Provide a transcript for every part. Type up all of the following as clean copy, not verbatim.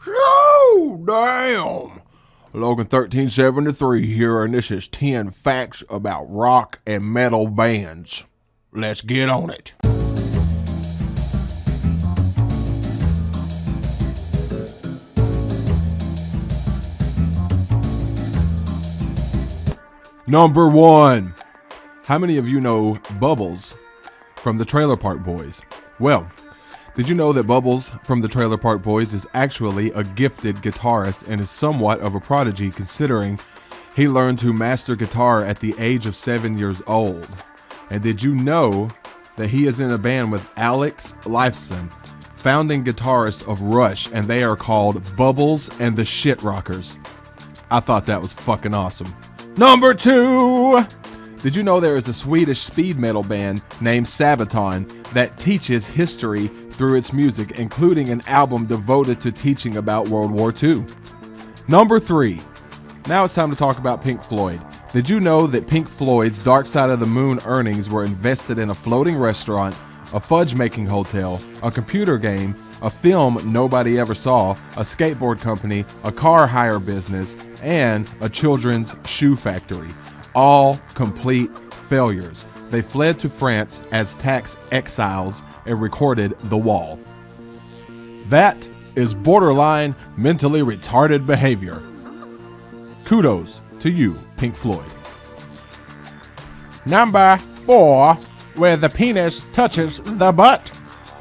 So damn. Logan 1373 here, and this is 10 facts about rock and metal bands. Let's get on it. Number 1. How many of you know Bubbles from the Trailer Park Boys? Well, did you know that Bubbles from the Trailer Park Boys is actually a gifted guitarist and is somewhat of a prodigy, considering he learned to master guitar at the age of 7 years old? And did you know that he is in a band with Alex Lifeson, founding guitarist of Rush, and they are called Bubbles and the Shit Rockers? I thought that was fucking awesome. Number 2. Did you know there is a Swedish speed metal band named Sabaton that teaches history through its music, including an album devoted to teaching about World War II? Number 3. Now it's time to talk about Pink Floyd. Did you know that Pink Floyd's Dark Side of the Moon earnings were invested in a floating restaurant, a fudge-making hotel, a computer game, a film nobody ever saw, a skateboard company, a car hire business, and a children's shoe factory? All complete failures. They fled to France as tax exiles and recorded The Wall. That is borderline mentally retarded behavior. Kudos to you, Pink Floyd. Number 4, where the penis touches the butt.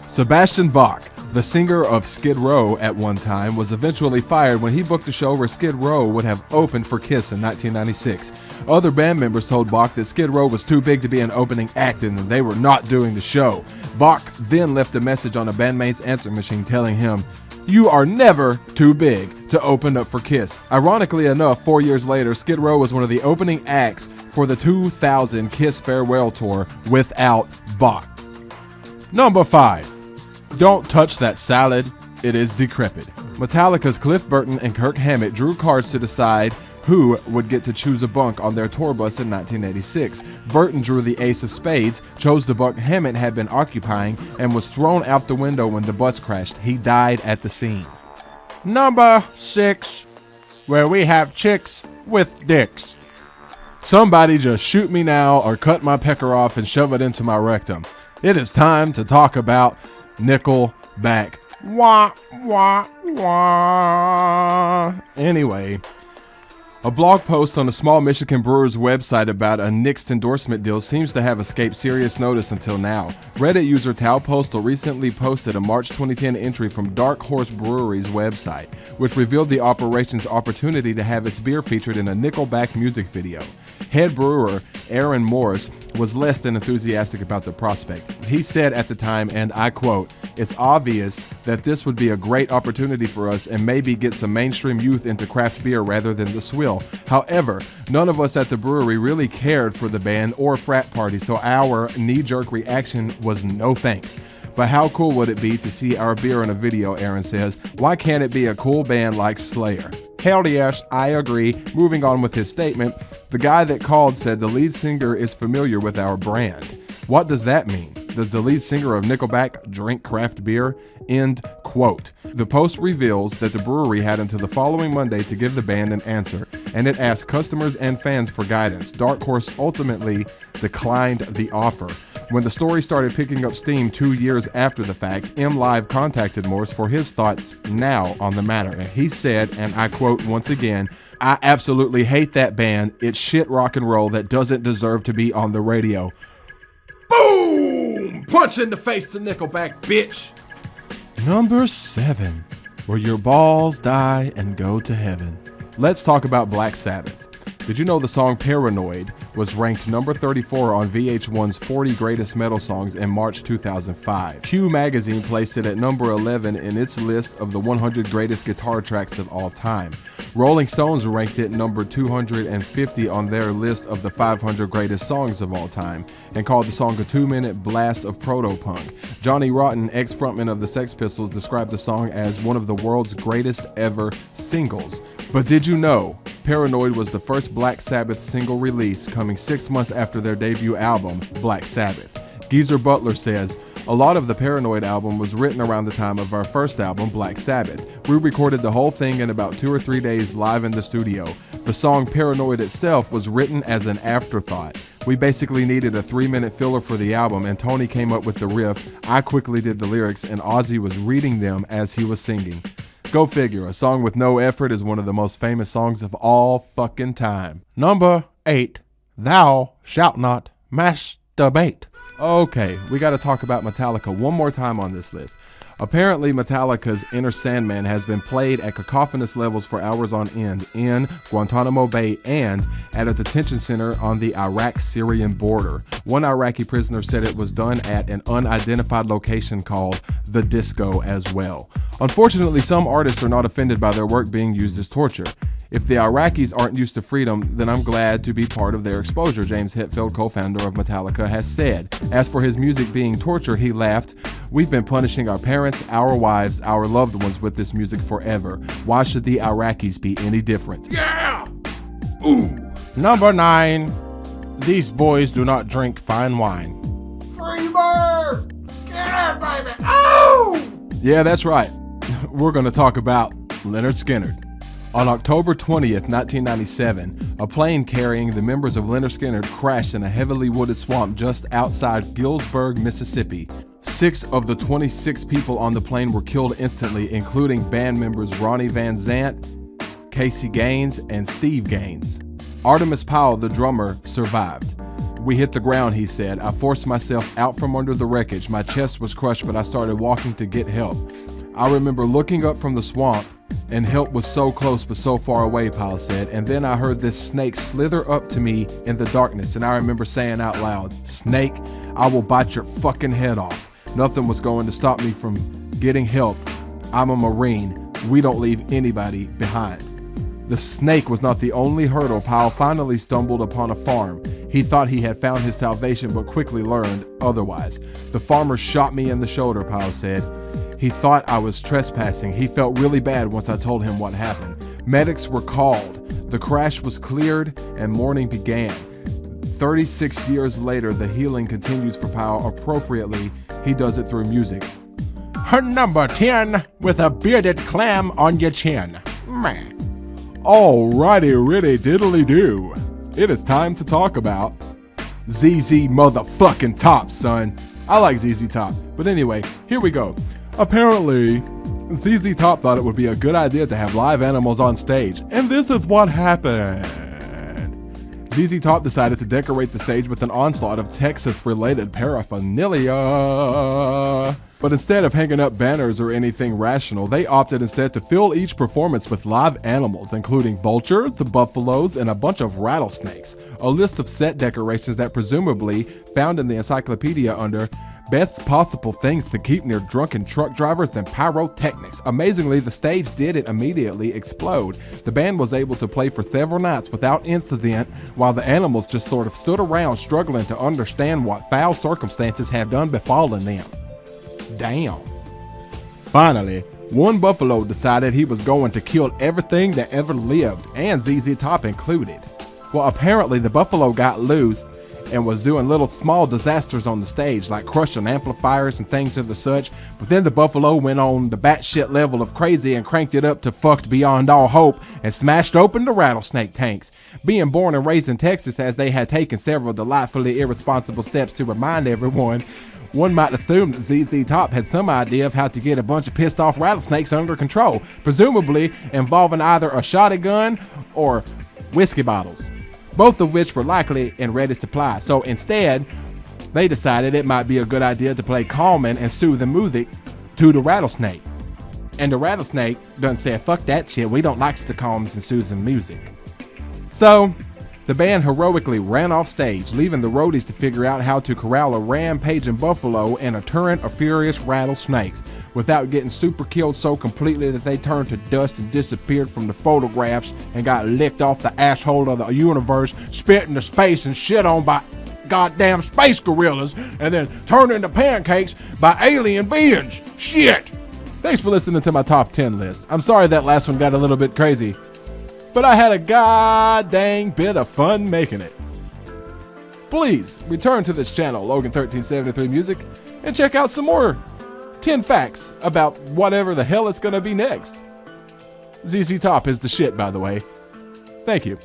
Sebastian Bach, the singer of Skid Row at one time, was eventually fired when he booked a show where Skid Row would have opened for Kiss in 1996. Other band members told Bach that Skid Row was too big to be an opening act and that they were not doing the show. Bach then left a message on a bandmate's answering machine telling him, "You are never too big to open up for Kiss." Ironically enough, 4 years later, Skid Row was one of the opening acts for the 2000 Kiss Farewell Tour without Bach. Number 5. Don't touch that salad, it is decrepit. Metallica's Cliff Burton and Kirk Hammett drew cards to decide who would get to choose a bunk on their tour bus in 1986. Burton drew the ace of spades, chose the bunk Hammett had been occupying, and was thrown out the window when the bus crashed. He died at the scene. Number 6, where we have chicks with dicks. Somebody just shoot me now or cut my pecker off and shove it into my rectum. It is time to talk about NICKELBACK. Wah, wah, wah. Anyway, a blog post on a small Michigan brewer's website about a Knicks endorsement deal seems to have escaped serious notice until now. Reddit user Tal Postal recently posted a March 2010 entry from Dark Horse Brewery's website, which revealed the operation's opportunity to have its beer featured in a NICKELBACK music video. Head brewer Aaron Morris was less than enthusiastic about the prospect. He said at the time, and I quote, "It's obvious that this would be a great opportunity for us and maybe get some mainstream youth into craft beer rather than the swill. However, none of us at the brewery really cared for the band or frat party, so our knee-jerk reaction was no thanks. But how cool would it be to see our beer in a video," Aaron says. "Why can't it be a cool band like Slayer?" Hell yes, I agree. Moving on with his statement, the guy that called said the lead singer is familiar with our brand. What does that mean? Does the lead singer of NICKELBACK drink craft beer? End quote. The post reveals that the brewery had until the following Monday to give the band an answer, and it asked customers and fans for guidance. Dark Horse ultimately declined the offer. When the story started picking up steam 2 years after the fact, MLive contacted Morse for his thoughts now on the matter. And he said, and I quote once again, "I absolutely hate that band. It's shit rock and roll that doesn't deserve to be on the radio." Boom! Punch in the face to NICKELBACK, bitch! Number 7, where your balls die and go to heaven. Let's talk about Black Sabbath. Did you know the song Paranoid was ranked number 34 on VH1's 40 Greatest Metal Songs in March 2005? Q Magazine placed it at number 11 in its list of the 100 greatest guitar tracks of all time. Rolling Stones ranked it number 250 on their list of the 500 greatest songs of all time and called the song a 2-minute blast of proto-punk. Johnny Rotten, ex-frontman of the Sex Pistols, described the song as one of the world's greatest ever singles. But did you know Paranoid was the first Black Sabbath single release, coming 6 months after their debut album, Black Sabbath? Geezer Butler says, A lot of the Paranoid album was written around the time of our first album, Black Sabbath. We recorded the whole thing in about 2 or 3 days live in the studio. The song Paranoid itself was written as an afterthought. We basically needed a 3-minute filler for the album, and Tony came up with the riff, I quickly did the lyrics, and Ozzy was reading them as he was singing. Go figure, a song with no effort is one of the most famous songs of all fucking time. Number 8, Thou Shalt Not Masturbate. Okay, we gotta talk about Metallica one more time on this list. Apparently, Metallica's Enter Sandman has been played at cacophonous levels for hours on end in Guantanamo Bay and at a detention center on the Iraq-Syrian border. One Iraqi prisoner said it was done at an unidentified location called The Disco as well. Unfortunately, some artists are not offended by their work being used as torture. If the Iraqis aren't used to freedom, then I'm glad to be part of their exposure, James Hetfield, co-founder of Metallica, has said. As for his music being torture, he laughed, "We've been punishing our parents, our wives, our loved ones with this music forever. Why should the Iraqis be any different?" Yeah! Ooh. Number 9, These Boys Do Not Drink Fine Wine. Free bird! Get her, baby! Oh! Yeah, that's right. We're gonna talk about Lynyrd Skynyrd. On October 20th, 1997, a plane carrying the members of Lynyrd Skynyrd crashed in a heavily wooded swamp just outside Gillsburg, Mississippi. 6 of the 26 people on the plane were killed instantly, including band members Ronnie Van Zant, Casey Gaines, and Steve Gaines. Artemis Powell, the drummer, survived. "We hit the ground," he said. "I forced myself out from under the wreckage. My chest was crushed, but I started walking to get help. I remember looking up from the swamp, and help was so close but so far away," Powell said. "And then I heard this snake slither up to me in the darkness, and I remember saying out loud, 'Snake, I will bite your fucking head off.' Nothing was going to stop me from getting help. I'm a Marine. We don't leave anybody behind." The snake was not the only hurdle. Powell finally stumbled upon a farm. He thought he had found his salvation, but quickly learned otherwise. "The farmer shot me in the shoulder," Powell said. "He thought I was trespassing. He felt really bad once I told him what happened. Medics were called. The crash was cleared and mourning began." 36 years later, the healing continues for Powell. Appropriately, he does it through music. Her number 10, With a Bearded Clam on Your Chin. Meh. Alrighty, riddy diddly do. It is time to talk about ZZ motherfucking Top, son. I like ZZ Top. But anyway, here we go. Apparently, ZZ Top thought it would be a good idea to have live animals on stage, and this is what happened. ZZ Top decided to decorate the stage with an onslaught of Texas-related paraphernalia. But instead of hanging up banners or anything rational, they opted instead to fill each performance with live animals, including vultures, the buffaloes, and a bunch of rattlesnakes. A list of set decorations that presumably found in the encyclopedia under best possible things to keep near drunken truck drivers and pyrotechnics. Amazingly, the stage didn't immediately explode. The band was able to play for several nights without incident, while the animals just sort of stood around struggling to understand what foul circumstances had done befallen them. Damn. Finally, one buffalo decided he was going to kill everything that ever lived, and ZZ Top included. Well, apparently the buffalo got loose and was doing little small disasters on the stage, like crushing amplifiers and things of the such, but then the buffalo went on the batshit level of crazy and cranked it up to fucked beyond all hope and smashed open the rattlesnake tanks. Being born and raised in Texas, as they had taken several delightfully irresponsible steps to remind everyone, one might assume that ZZ Top had some idea of how to get a bunch of pissed off rattlesnakes under control, presumably involving either a shotgun or whiskey bottles, both of which were likely in ready supply. So instead, they decided it might be a good idea to play calming and soothing music to the rattlesnake. And the rattlesnake done said, "Fuck that shit, we don't like the calms and soothing music." So the band heroically ran off stage, leaving the roadies to figure out how to corral a rampaging buffalo and a torrent of furious rattlesnakes without getting super killed so completely that they turned to dust and disappeared from the photographs and got licked off the asshole of the universe, spit into space and shit on by goddamn space gorillas, and then turned into pancakes by alien beings. Shit! Thanks for listening to my top 10 list. I'm sorry that last one got a little bit crazy, but I had a god dang bit of fun making it. Please return to this channel, Logan1373 Music, and check out some more 10 facts about whatever the hell it's gonna be next. ZZ Top is the shit, by the way. Thank you.